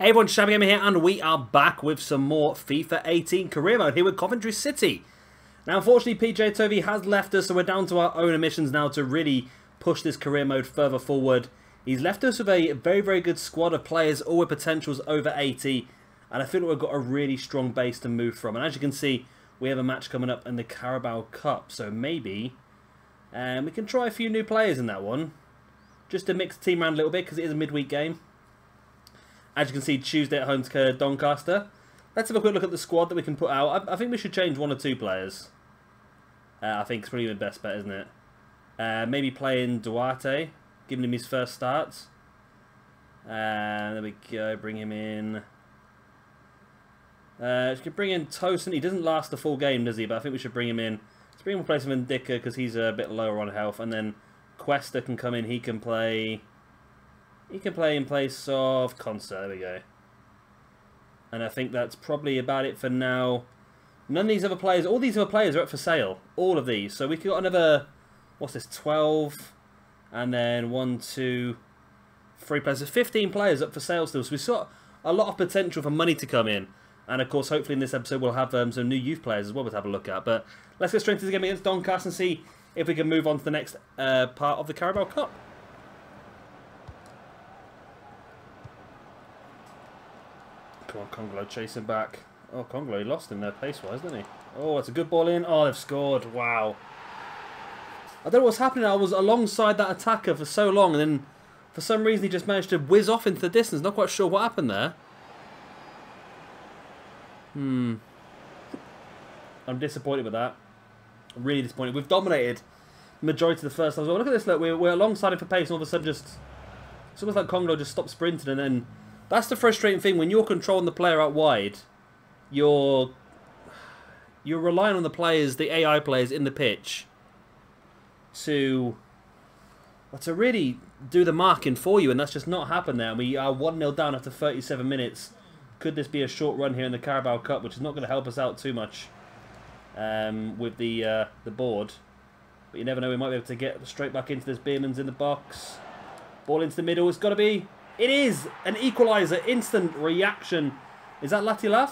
Hey everyone, Shabby Gamer here, and we are back with some more FIFA 18 career mode here with Coventry City. Now, unfortunately, PJ Tovey has left us, so we're down to our own emissions now to really push this career mode further forward. He's left us with a very, very good squad of players, all with potentials over 80, and I feel like we've got a really strong base to move from. And as you can see, we have a match coming up in the Carabao Cup, so maybe we can try a few new players in that one, just to mix the team around a little bit, because it is a midweek game. As you can see, Tuesday at home to Doncaster. Let's have a quick look at the squad that we can put out. I think we should change one or two players. I think it's probably the best bet, isn't it? Maybe playing Duarte, giving him his first starts. There we go, bring him in. You can bring in Tosin. He doesn't last the full game, does he? But I think we should bring him in. Let's bring him in place of Ndicka because he's a bit lower on health. And then Cuesta can come in. He can play in place of Conser. There we go. And I think that's probably about it for now. None of these other players, all these other players are up for sale. All of these. So we've got another, what's this, 12. And then 1, 2, 3 players. There's 15 players up for sale still. So we've got a lot of potential for money to come in. And of course, hopefully in this episode we'll have some new youth players as well to have a look at. But let's get straight into the game against Doncaster and see if we can move on to the next part of the Carabao Cup. Come on, Congolo, chasing back. Oh, Congolo, he lost him there pace-wise, didn't he? Oh, it's a good ball in. Oh, they've scored. Wow. I don't know what's happening. I was alongside that attacker for so long, and then for some reason he just managed to whiz off into the distance. Not quite sure what happened there. I'm disappointed with that. I'm really disappointed. We've dominated the majority of the first half. Well, look at this. Look, we're alongside him for pace, and all of a sudden it's almost like Congolo just stopped sprinting, and then that's the frustrating thing. When you're controlling the player out wide, you're relying on the players, the AI players in the pitch, to really do the marking for you, and that's just not happened there. We are 1-0 down after 37 minutes. Could this be a short run here in the Carabao Cup, which is not going to help us out too much with the board? But you never know, we might be able to get straight back into this. Bierman's in the box. Ball into the middle. It's got to be... It is an equaliser, instant reaction. Is that Latilaf?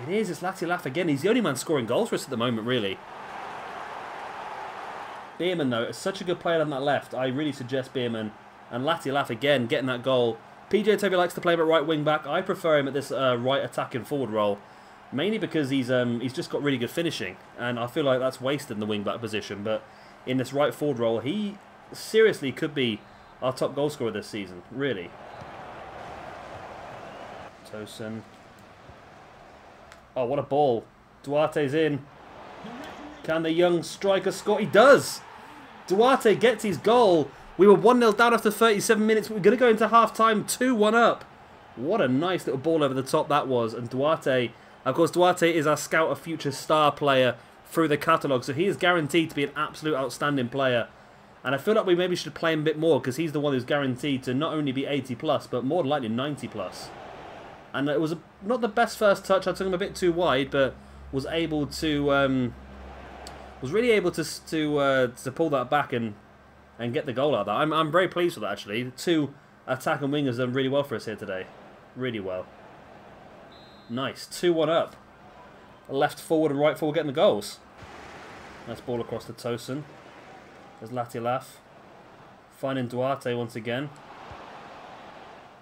It is, it's Latilaf again. He's the only man scoring goals for us at the moment, really. Bierman, though, is such a good player on that left. I really suggest Bierman. And Latilaf again, getting that goal. PJ Tovey likes to play him at right wing back. I prefer him at this right attacking forward role. Mainly because he's just got really good finishing. And I feel like that's wasted in the wing back position. But in this right forward role, he seriously could be our top goal scorer this season, really. Tosin. Oh, what a ball. Duarte's in. Can the young striker score? He does! Duarte gets his goal. We were 1-0 down after 37 minutes, but we're going to go into half-time 2-1 up. What a nice little ball over the top that was. And Duarte, of course, Duarte is our scout of future star player through the catalogue, so he is guaranteed to be an absolute outstanding player. And I feel like we maybe should play him a bit more because he's the one who's guaranteed to not only be 80 plus, but more than likely 90 plus. And it was not the best first touch. I took him a bit too wide, but was able to was really able to pull that back and get the goal out of that. I'm very pleased with that, actually. The two attacking wingers have done really well for us here today. Really well. Nice. 2-1 up. Left forward and right forward getting the goals. Nice ball across to Tosin. There's Latilaf. Finding Duarte once again.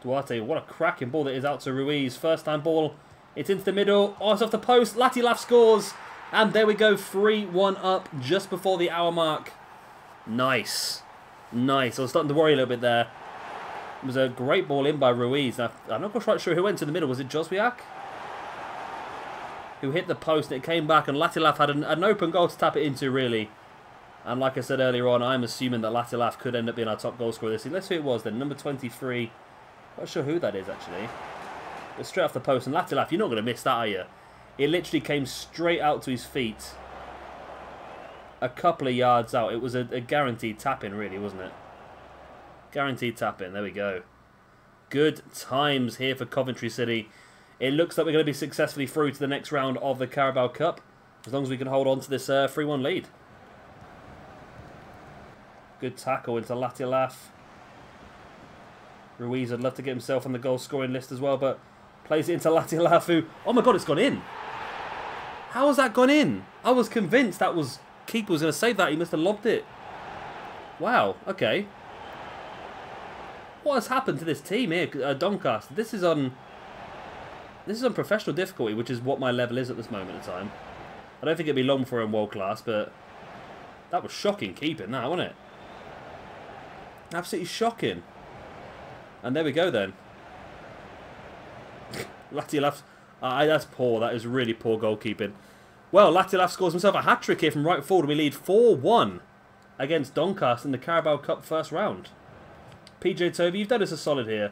Duarte, what a cracking ball that is out to Ruiz. First time ball. It's into the middle. Oh, it's off the post. Latilaf scores. And there we go. 3-1 up just before the hour mark. Nice. Nice. I was starting to worry a little bit there. It was a great ball in by Ruiz. I'm not quite sure who went to the middle. Was it Joswiak? Who hit the post. It came back and Latilaf had an open goal to tap it into, really. And like I said earlier on, I'm assuming that Latilaf could end up being our top goal scorer this season. Let's see who it was then. Number 23. Not sure who that is, actually. But straight off the post. And Latilaf, you're not going to miss that, are you? It literally came straight out to his feet. A couple of yards out. It was a guaranteed tap-in, really, wasn't it? Guaranteed tap-in. There we go. Good times here for Coventry City. It looks like we're going to be successfully through to the next round of the Carabao Cup. As long as we can hold on to this 3-1 lead. Good tackle into Latilaf. Ruiz would love to get himself on the goal scoring list as well, but plays it into Latialafu. Oh my god, it's gone in. How has that gone in? I was convinced that was keeper was going to save that. He must have lobbed it. Wow, okay. What has happened to this team here, Doncaster? This is on professional difficulty, which is what my level is at this moment in time. I don't think it'd be long before I'm world class, but that was shocking keeping that, wasn't it? Absolutely shocking. And there we go then. Latialaf, that's poor. That is really poor goalkeeping. Well, Latialaf scores himself a hat-trick here from right forward. We lead 4-1 against Doncaster in the Carabao Cup first round. PJ Toby, you've done us a solid here.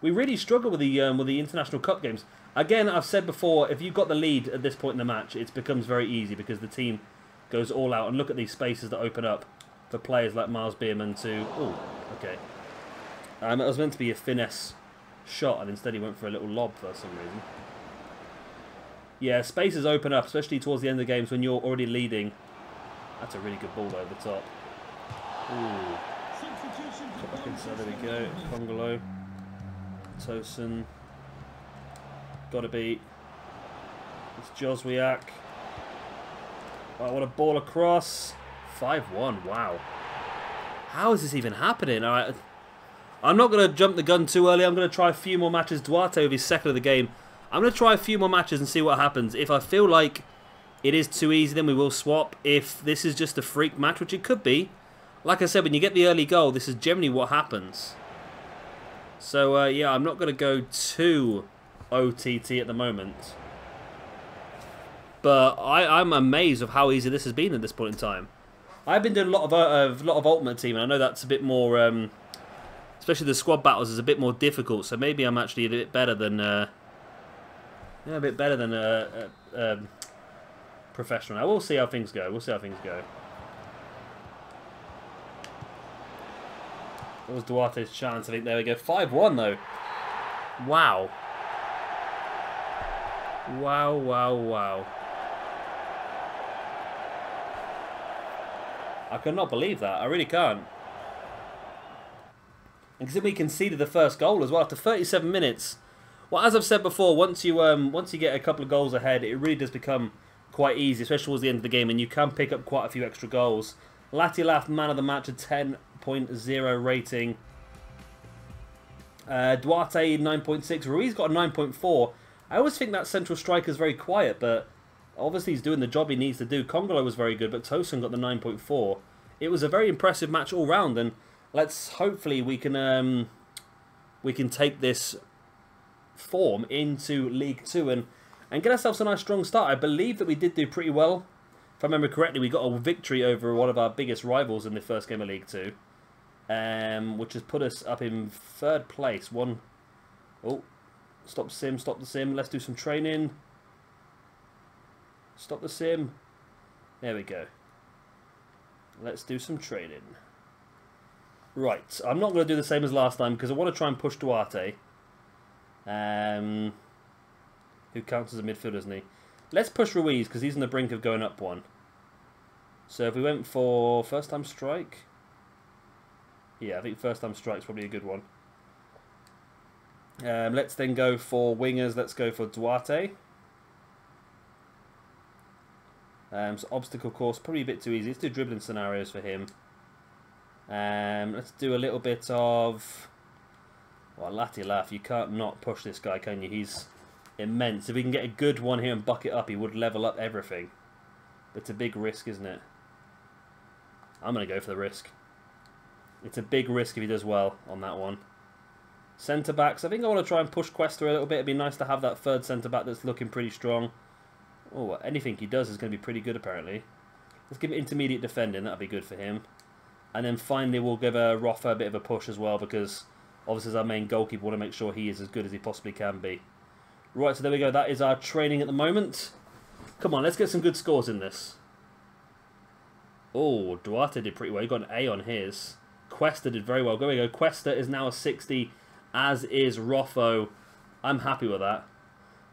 We really struggle with the International Cup games. Again, I've said before, if you've got the lead at this point in the match, it becomes very easy because the team goes all out. And look at these spaces that open up for players like Miles Bierman to... Oh, okay. It was meant to be a finesse shot, and instead he went for a little lob for some reason. Yeah, spaces open up, especially towards the end of the games when you're already leading. That's a really good ball over the top. Ooh. Cut back inside, there we go. Congolo. Tosin. Gotta beat. It's Joswiak. Oh, what a ball across. 5-1, wow. How is this even happening? Alright, I'm not going to jump the gun too early. I'm going to try a few more matches. Duarte with his second of the game. I'm going to try a few more matches and see what happens. If I feel like it is too easy, then we will swap. If this is just a freak match, which it could be, like I said, when you get the early goal, this is generally what happens. So, yeah, I'm not going to go too OTT at the moment. But I'm amazed of how easy this has been at this point in time. I've been doing a lot of Ultimate Team, and I know that's a bit more, especially the squad battles is a bit more difficult. So maybe I'm actually a bit better than, professional. Now we'll see how things go. We'll see how things go. That was Duarte's chance. I think there we go. 5-1 though. Wow. Wow, wow, wow. I cannot believe that. I really can't. And because we conceded the first goal as well after 37 minutes. Well, as I've said before, once you get a couple of goals ahead, it really does become quite easy, especially towards the end of the game, and you can pick up quite a few extra goals. Latialaf, man of the match, a 10.0 rating. Duarte, 9.6. Ruiz got a 9.4. I always think that central striker is very quiet, but obviously he's doing the job he needs to do. Congolo was very good, but Tosin got the 9.4. It was a very impressive match all round, and let's hopefully we can take this form into League 2 and get ourselves a nice strong start. I believe that we did do pretty well. If I remember correctly, we got a victory over one of our biggest rivals in the first game of League 2, which has put us up in 3rd place. Oh, stop the sim, stop the sim. Let's do some training. Stop the sim. There we go. Let's do some training. Right, I'm not going to do the same as last time because I want to try and push Duarte. Who counts as a midfielder, doesn't he? Let's push Ruiz because he's on the brink of going up one. So if we went for first time strike. Yeah, I think first time strike's probably a good one. Let's then go for wingers. Let's go for Duarte. So obstacle course, probably a bit too easy. Let's do dribbling scenarios for him. Let's do a little bit of... Well, Latialaf, you can't not push this guy, can you? He's immense. If we can get a good one here and buck it up, he would level up everything. But it's a big risk, isn't it? I'm going to go for the risk. It's a big risk if he does well on that one. Centre-backs, I think I want to try and push Cuesta a little bit. It'd be nice to have that third centre-back that's looking pretty strong. Oh, anything he does is going to be pretty good, apparently. Let's give him intermediate defending. That'll be good for him. And then finally, we'll give Rafa a bit of a push as well, because obviously as our main goalkeeper, we want to make sure he is as good as he possibly can be. Right, so there we go. That is our training at the moment. Come on, let's get some good scores in this. Oh, Duarte did pretty well. He got an A on his. Cuesta did very well. There we go. Cuesta is now a 60, as is Roffo. I'm happy with that.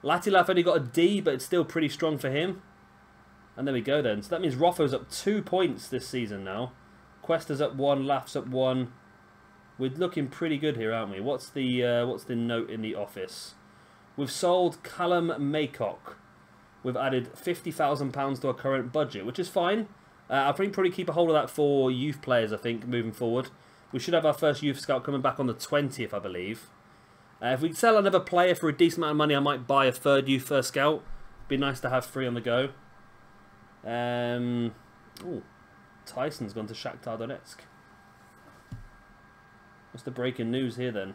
Latialaf only got a D, but it's still pretty strong for him. And there we go then. So that means Roffo's up 2 points this season now. Cuesta's up 1, Laf's up 1. We're looking pretty good here, aren't we? What's the note in the office? We've sold Callum Maycock. We've added £50,000 to our current budget, which is fine. I think probably keep a hold of that for youth players, I think, moving forward. We should have our first youth scout coming back on the 20th, I believe. If we sell another player for a decent amount of money, I might buy a third youth first scout. Be nice to have 3 on the go. Ooh, Tyson's gone to Shakhtar Donetsk. What's the breaking news here then?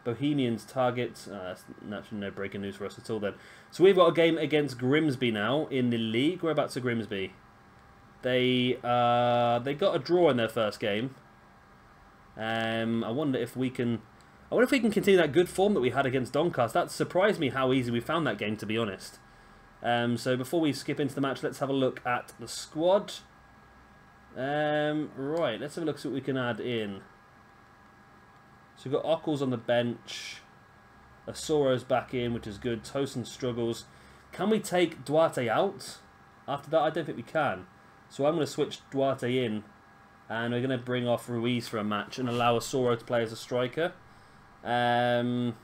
Bohemians target. That's naturally no breaking news for us at all then. So we've got a game against Grimsby now in the league. Whereabouts are Grimsby? They got a draw in their first game. I wonder if we can. I wonder if we can continue that good form that we had against Doncaster. That surprised me how easy we found that game, to be honest. So before we skip into the match, let's have a look at the squad. Right, let's have a look, see what we can add in. So we've got Ockles on the bench. Asoro's back in, which is good. Tosin struggles. Can we take Duarte out? After that, I don't think we can. So I'm going to switch Duarte in. And we're going to bring off Ruiz for a match and allow Asoro to play as a striker. Ockles.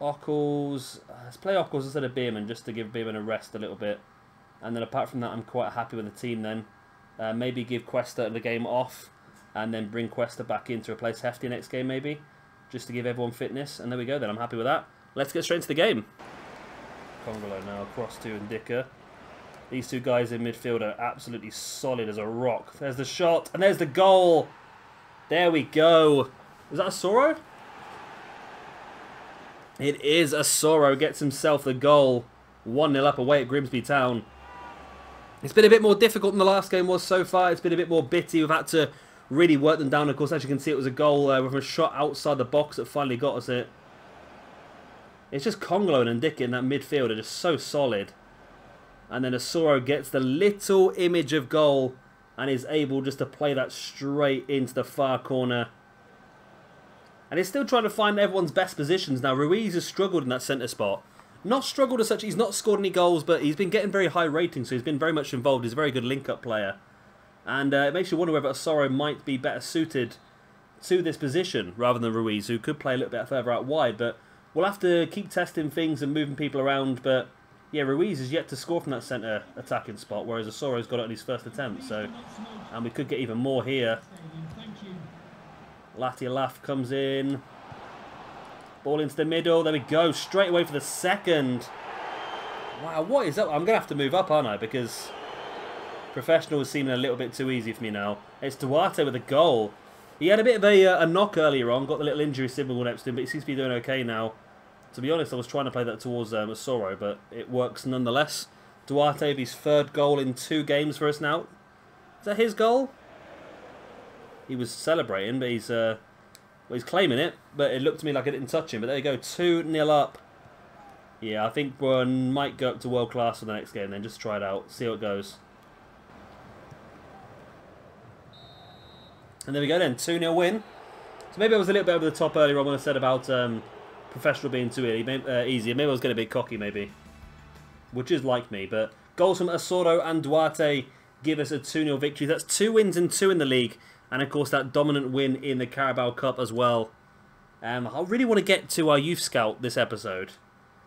Let's play Ockles instead of Bierman, just to give Bierman a rest a little bit. And then apart from that, I'm quite happy with the team then. Maybe give Cuesta the game off. And then bring Cuesta back in to replace Hefty next game, maybe. Just to give everyone fitness. And there we go then. I'm happy with that. Let's get straight into the game. Congolo now across to Ndika. These two guys in midfield are absolutely solid as a rock. There's the shot. And there's the goal. There we go. Is that Asoro? It is Asoro. Gets himself the goal. 1-0 up away at Grimsby Town. It's been a bit more difficult than the last game was so far. It's been a bit more bitty. We've had to really work them down. Of course, as you can see, it was a goal with a shot outside the box that finally got us it. It's just Congolo and Ndika in that midfield are just so solid. And then Asoro gets the little image of goal and is able just to play that straight into the far corner. And he's still trying to find everyone's best positions now. Ruiz has struggled in that centre spot. Not struggled as such, he's not scored any goals, but he's been getting very high ratings, so he's been very much involved. He's a very good link-up player. And it makes you wonder whether Asoro might be better suited to this position rather than Ruiz, who could play a little bit further out wide. But we'll have to keep testing things and moving people around. But yeah, Ruiz is yet to score from that centre attacking spot, whereas Asoro's got it on his first attempt. So, and we could get even more here. Latialaf comes in. Ball into the middle. There we go. Straight away for the second. Wow, what is that? I'm going to have to move up, aren't I? Because professional is seeming a little bit too easy for me now. It's Duarte with a goal. He had a bit of a knock earlier on. Got the little injury symbol next to him, but he seems to be doing okay now. To be honest, I was trying to play that towards Asoro, but it works nonetheless. Duarte with his third goal in 2 games for us now. Is that his goal? He was celebrating, but he's claiming it. But it looked to me like I didn't touch him. But there you go, 2-0 up. Yeah, I think we might go up to world class for the next game then. Just try it out, see how it goes. And there we go then, 2-0 win. So maybe I was a little bit over the top earlier on when I said about professional being too easy. Maybe I was getting a bit cocky, maybe. Which is like me. But goals from Asoro and Duarte give us a 2-0 victory. That's 2 wins and 2 in the league. And of course that dominant win in the Carabao Cup as well. I really want to get to our youth scout this episode.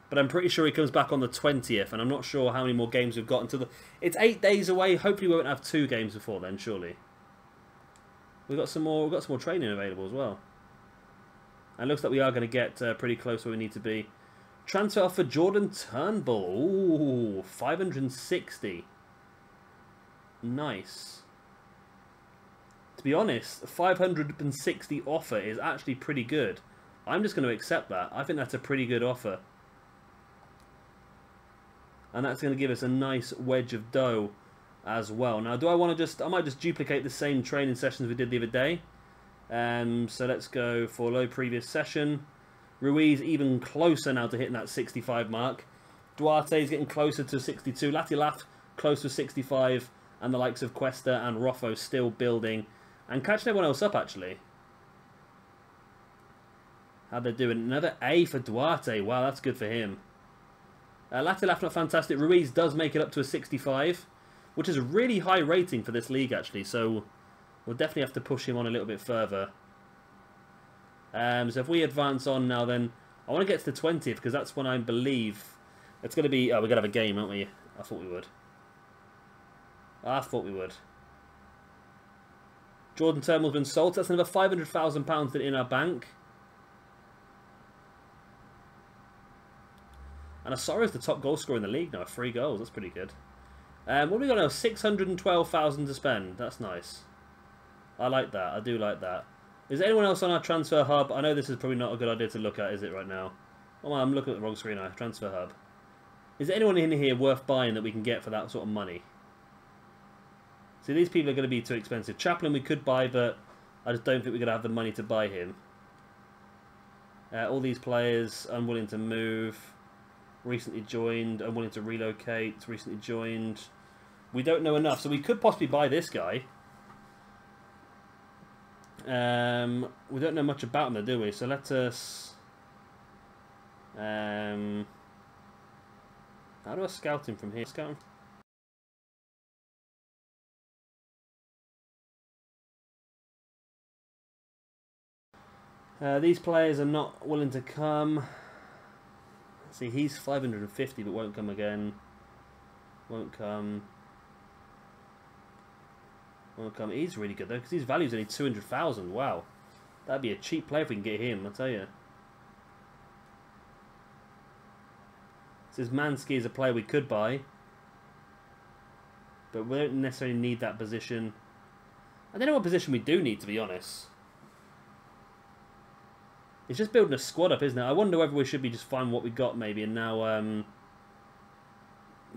But I'm pretty sure he comes back on the 20th. And I'm not sure how many more games we've got until the... It's 8 days away. Hopefully we won't have 2 games before then, surely. We've got some more training available as well. And it looks like we are going to get pretty close where we need to be. Transfer offer Jordan Turnbull. Ooh, 560. Nice. To be honest, 560 offer is actually pretty good. I'm just going to accept that. I think that's a pretty good offer. And that's going to give us a nice wedge of dough as well. Now, do I want to just... I might just duplicate the same training sessions we did the other day. So let's go for low previous session. Ruiz even closer now to hitting that 65 mark. Duarte is getting closer to 62. Latialaf close to 65. And the likes of Cuesta and Roffo still building. And catching everyone else up, actually. How'd they do? Another A for Duarte. Wow, that's good for him. Latialaf not fantastic. Ruiz does make it up to a 65. Which is a really high rating for this league, actually. So We'll definitely have to push him on a little bit further. So if we advance on now, then I want to get to the 20th because that's when I believe it's going to be... Oh, we're going to have a game, aren't we? I thought we would. I thought we would. Jordan Turnbull's been sold. That's another £500,000 in our bank. And Asoro's the top goal scorer in the league now. 3 goals. That's pretty good. What have we got now? 612,000 to spend. That's nice. I like that. I do like that. Is there anyone else on our transfer hub? I know this is probably not a good idea to look at, is it, right now? Oh, I'm looking at the wrong screen now. Transfer hub. Is there anyone in here worth buying that we can get for that sort of money? See, these people are going to be too expensive. Chaplin we could buy, but I just don't think we're going to have the money to buy him. All these players, unwilling to move. Recently joined, unwilling to relocate. Recently joined. We don't know enough, so we could possibly buy this guy. We don't know much about him, though, do we? So let us... how do I scout him from here? Scout him. These players are not willing to come. See, he's 550, but won't come again. Won't come. Won't come. He's really good though, because his value's only 200,000. Wow, that'd be a cheap player if we can get him. I tell you. Says Mansky is a player we could buy, but we don't necessarily need that position. I don't know what position we do need, to be honest. It's just building a squad up, isn't it? I wonder whether we should be just find what we got maybe, and now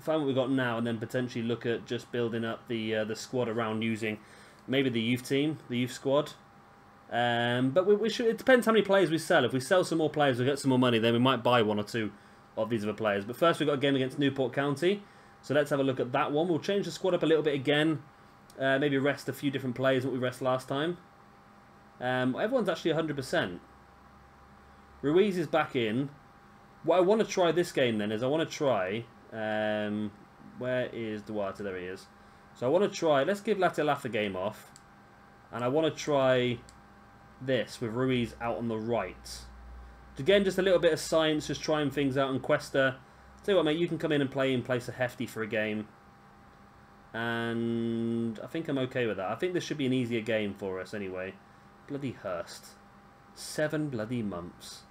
find what we got now, and then potentially look at just building up the squad around using maybe the youth team, the youth squad. But we should. It depends how many players we sell. If we sell some more players, we get some more money, then we might buy 1 or 2 of these other players. But first, we've got a game against Newport County, so let's have a look at that one. We'll change the squad up a little bit again. Maybe rest a few different players that we rest last time. Everyone's actually 100%. Ruiz is back in. What I want to try this game then is I want to try... where is Duarte? There he is. So I want to try... Let's give Latilaf the game off. And I want to try this with Ruiz out on the right. Again, just a little bit of science, just trying things out on Cuesta. Tell you what, mate, you can come in and play in place of Hefty for a game. And I think I'm okay with that. I think this should be an easier game for us anyway. Bloody Hurst. 7 bloody months.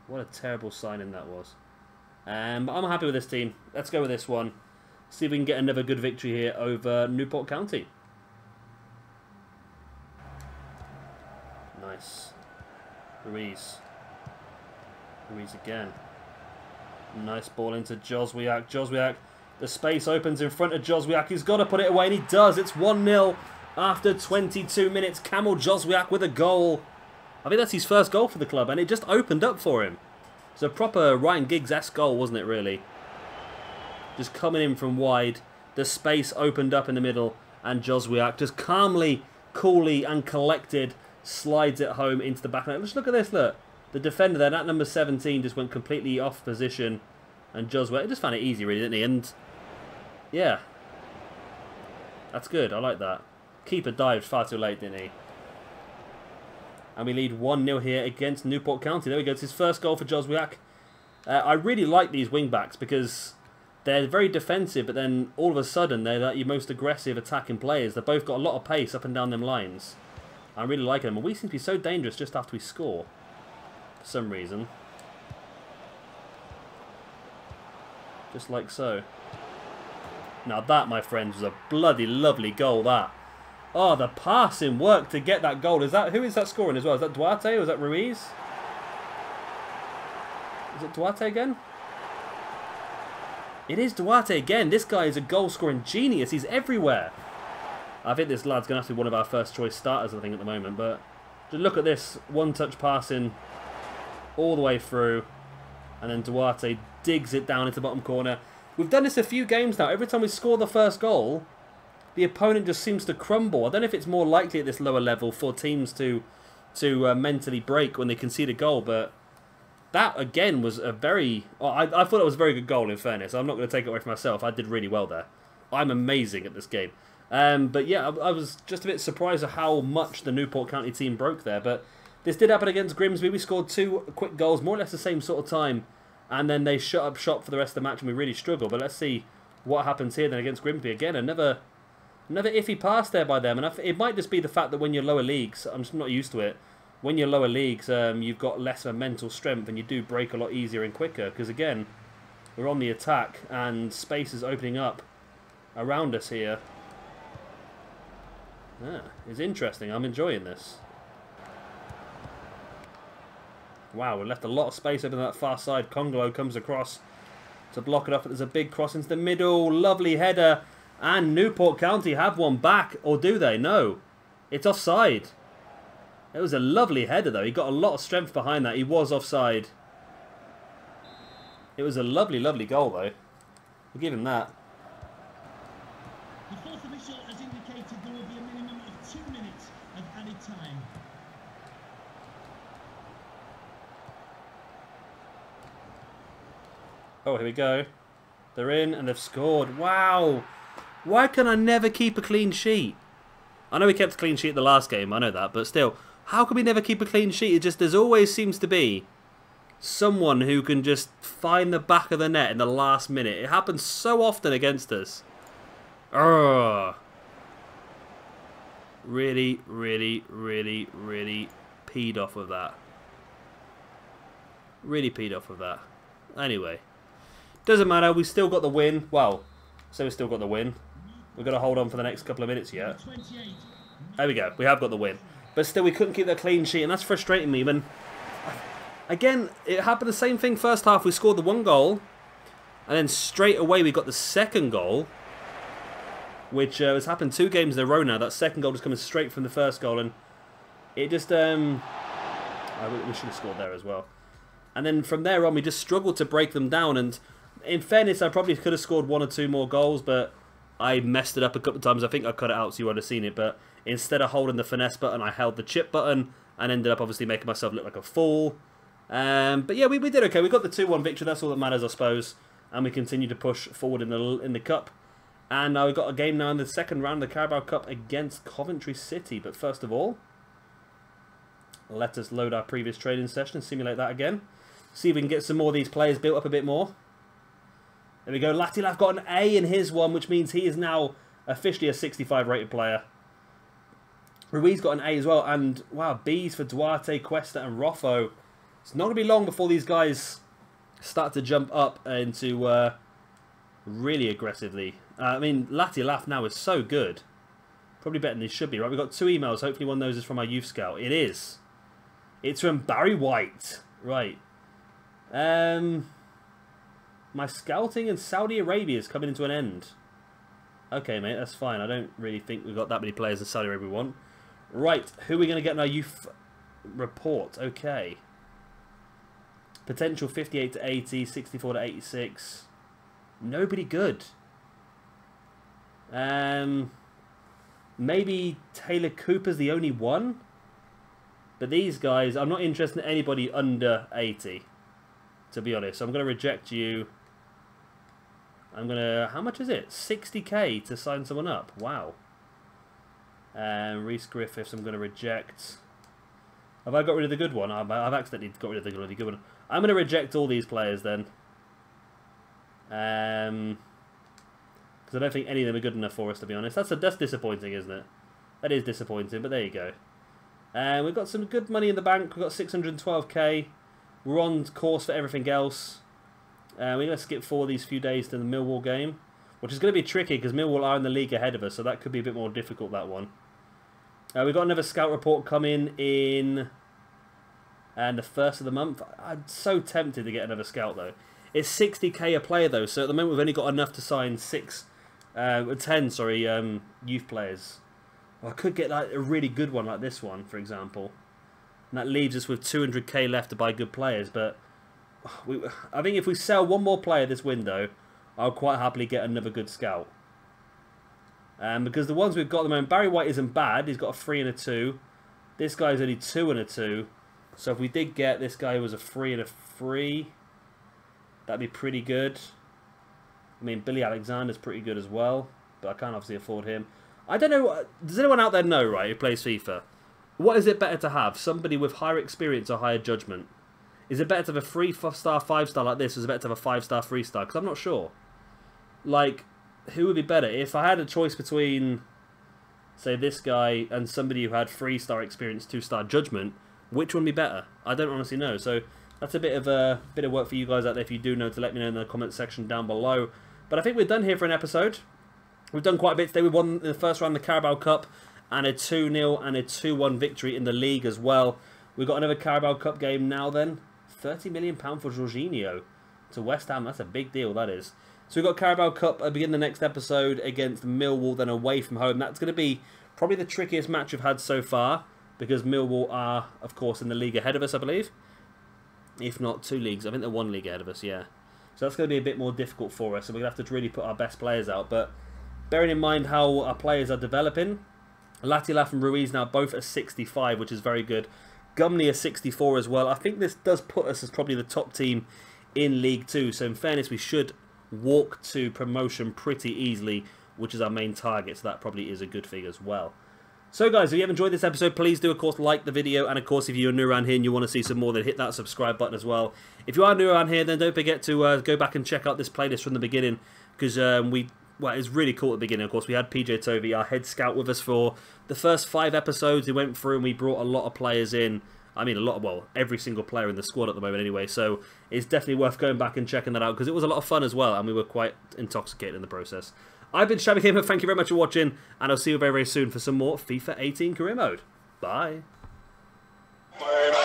What a terrible signing that was. But I'm happy with this team. Let's go with this one. See if we can get another good victory here over Newport County. Nice. Ruiz. Ruiz again. Nice ball into Joswiak. Joswiak. The space opens in front of Joswiak. He's got to put it away, and he does. It's 1-0 after 22 minutes. Kamil Joswiak with a goal. I think that's his first goal for the club, and it just opened up for him. It's a proper Ryan Giggs-esque goal, wasn't it, really? Just coming in from wide. The space opened up in the middle, and Joswiak just calmly, coolly, and collected slides it home into the back. Let's look at this, look. The defender there, that number 17, just went completely off position. And Joswiak just found it easy, really, didn't he? And, yeah. That's good. I like that. Keeper dived far too late, didn't he? And we lead 1-0 here against Newport County. There we go. It's his first goal for Joswiak. I really like these wing-backs because they're very defensive, but then all of a sudden they're like your most aggressive attacking players. They've both got a lot of pace up and down them lines. I really like them. And we seem to be so dangerous just after we score. For some reason. Just like so. Now that, my friends, was a bloody lovely goal, that. Oh, the passing work to get that goal. Who is that scoring as well? Is that Duarte or is that Ruiz? Is it Duarte again? It is Duarte again. This guy is a goal-scoring genius. He's everywhere. I think this lad's going to have to be one of our first-choice starters, I think, at the moment. But just look at this one-touch passing all the way through. And then Duarte digs it down into the bottom corner. We've done this a few games now. Every time we score the first goal, the opponent just seems to crumble. I don't know if it's more likely at this lower level for teams to mentally break when they concede a goal, but that again was a very... I thought it was a very good goal, in fairness. I'm not going to take it away from myself. I did really well there. I'm amazing at this game. But yeah, I was just a bit surprised at how much the Newport County team broke there. But this did happen against Grimsby. We scored 2 quick goals, more or less the same sort of time. And then they shut up shop for the rest of the match and we really struggled. But let's see what happens here then against Grimsby. Again, another iffy pass there by them. And it might just be the fact that when you're lower leagues, I'm just not used to it. When you're lower leagues, you've got less of a mental strength and you do break a lot easier and quicker. Because again, we're on the attack and space is opening up around us here. It's interesting. I'm enjoying this. Wow, we left a lot of space over that far side. Congolo comes across to block it off. There's a big cross into the middle. Lovely header. And Newport County have one back. Or do they? No. It's offside. It was a lovely header, though. He got a lot of strength behind that. He was offside. It was a lovely, lovely goal, though. We'll give him that. The fourth official has indicated there will be a minimum of 2 minutes of added time. Oh, here we go. They're in and they've scored. Wow. Why can I never keep a clean sheet? I know we kept a clean sheet the last game. I know that. But still, how can we never keep a clean sheet? It just, there's always seems to be someone who can just find the back of the net in the last minute. It happens so often against us. Urgh. Really, really, really, really peed off with that. Really peed off with that. Anyway. Doesn't matter, we still got the win. Well, so we still got the win. We've got to hold on for the next couple of minutes yet. There we go, we have got the win. But still, we couldn't keep that clean sheet, and that's frustrating me. When, again, it happened the same thing first half. We scored the 1 goal, and then straight away we got the 2nd goal, which has happened 2 games in a row now. That 2nd goal just coming straight from the 1st goal, and it just... we should have scored there as well. And then from there on, we just struggled to break them down, and... in fairness, I probably could have scored 1 or 2 more goals, but I messed it up a couple of times. I think I cut it out so you would have seen it, but instead of holding the finesse button, I held the chip button and ended up obviously making myself look like a fool. But yeah, we did okay. We got the 2-1 victory. That's all that matters, I suppose. And we continue to push forward in the cup. And now we've got a game now in the 2nd round of the Carabao Cup against Coventry City. But first of all, let us load our previous training session and simulate that again. See if we can get some more of these players built up a bit more. There we go. Latilaf got an A in his one, which means he is now officially a 65 rated player. Ruiz got an A as well. And, wow, B's for Duarte, Cuesta and Roffo. It's not going to be long before these guys start to jump up into really aggressively. I mean, Latilaf now is so good. Probably better than he should be, right? We've got 2 emails. Hopefully one of those is from our youth scout. It is. It's from Barry White. Right. My scouting in Saudi Arabia is coming into an end. Okay, mate, that's fine. I don't really think we've got that many players in Saudi Arabia we want. Right, who are we going to get in our youth report? Okay. Potential 58 to 80, 64 to 86. Nobody good. Maybe Taylor Cooper's the only one. But these guys, I'm not interested in anybody under 80. To be honest, so I'm going to reject you. I'm going to... how much is it? 60k to sign someone up. Wow. Reece Griffiths, I'm going to reject. Have I got rid of the good one? I've accidentally got rid of the really good one. I'm going to reject all these players then. Because I don't think any of them are good enough for us, to be honest. That's disappointing, isn't it? That is disappointing, but there you go. We've got some good money in the bank. We've got 612k. We're on course for everything else. We're going to skip forward these few days to the Millwall game, which is going to be tricky because Millwall are in the league ahead of us, so that could be a bit more difficult, that one. We've got another scout report coming in the 1st of the month. I'm so tempted to get another scout, though. It's 60k a player, though, so at the moment we've only got enough to sign 10 youth players. Well, I could get like a really good one like this one, for example. And that leaves us with 200k left to buy good players, but I think if we sell one more player this window, I'll quite happily get another good scout. Because the ones we've got at the moment, Barry White isn't bad. He's got a 3 and a 2. This guy's only 2 and a 2. So if we did get this guy who was a 3 and a 3, that'd be pretty good. I mean, Billy Alexander's pretty good as well, but I can't obviously afford him. I don't know, does anyone out there know, right, who plays FIFA? What is it better to have? Somebody with higher experience or higher judgment? Is it better to have a 3-star, 5-star like this, or is it better to have a 5-star, 3-star? Because I'm not sure. Like, who would be better? If I had a choice between, say, this guy and somebody who had 3-star experience, 2-star judgment, which one would be better? I don't honestly know. So that's a bit of work for you guys out there. If you do know, to let me know in the comment section down below. But I think we're done here for an episode. We've done quite a bit today. We won in the first round of the Carabao Cup and a 2-0 and a 2-1 victory in the league as well. We've got another Carabao Cup game now then. £30 million for Jorginho to West Ham. That's a big deal, that is. So we've got Carabao Cup at the beginning of the next episode against Millwall, then away from home. That's going to be probably the trickiest match we've had so far, because Millwall are, of course, in the league ahead of us, I believe. If not 2 leagues. I think they're 1 league ahead of us, yeah. So that's going to be a bit more difficult for us. So we're going to have to really put our best players out. But bearing in mind how our players are developing, Latilaf and Ruiz now both at 65, which is very good. Gumney at 64 as well. I think this does put us as probably the top team in League 2. So in fairness, we should walk to promotion pretty easily, which is our main target. So that probably is a good thing as well. So guys, if you have enjoyed this episode, please do, of course, like the video. And of course, if you're new around here and you want to see some more, then hit that subscribe button as well. If you are new around here, then don't forget to go back and check out this playlist from the beginning, because well, it's really cool at the beginning. Of course, we had PJ Tovey, our head scout, with us for the first 5 episodes. We went through and we brought a lot of players in. I mean, well, every single player in the squad at the moment anyway. So it's definitely worth going back and checking that out, because it was a lot of fun as well, and we were quite intoxicated in the process. I've been Shabby Gamer. Thank you very much for watching, and I'll see you very, very soon for some more FIFA 18 Career Mode. Bye. Bye.